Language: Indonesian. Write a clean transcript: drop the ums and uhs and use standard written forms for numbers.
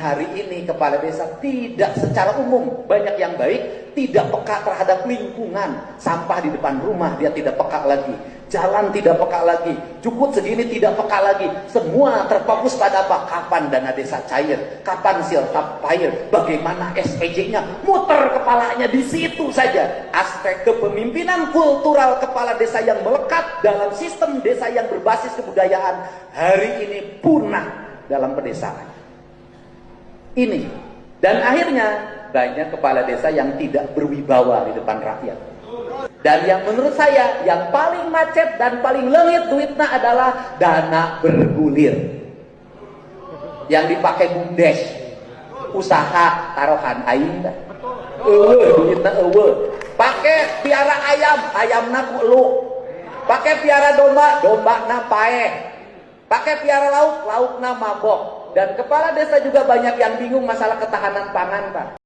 hari ini kepala desa tidak secara umum, banyak yang baik, tidak peka terhadap lingkungan. Sampah di depan rumah dia tidak peka lagi, jalan tidak peka lagi, cukut segini tidak peka lagi. Semua terfokus pada apa? Kapan dana desa cair, kapan siltap cair, bagaimana SPJ-nya, muter kepalanya di situ saja. Aspek kepemimpinan kultural kepala desa yang melekat dalam sistem desa yang berbasis kebudayaan hari ini punah dalam pedesaan ini. Dan akhirnya banyak kepala desa yang tidak berwibawa di depan rakyat. Dan yang menurut saya yang paling macet dan paling leungit duitnya adalah dana bergulir yang dipakai bumdes, usaha taruhan aing dah. Duitnya pakai piara ayam, ayamna kulu. Pakai piara domba, domba na paeh. Pakai piara lauk, laukna mabok. Dan kepala desa juga banyak yang bingung masalah ketahanan pangan, Pak.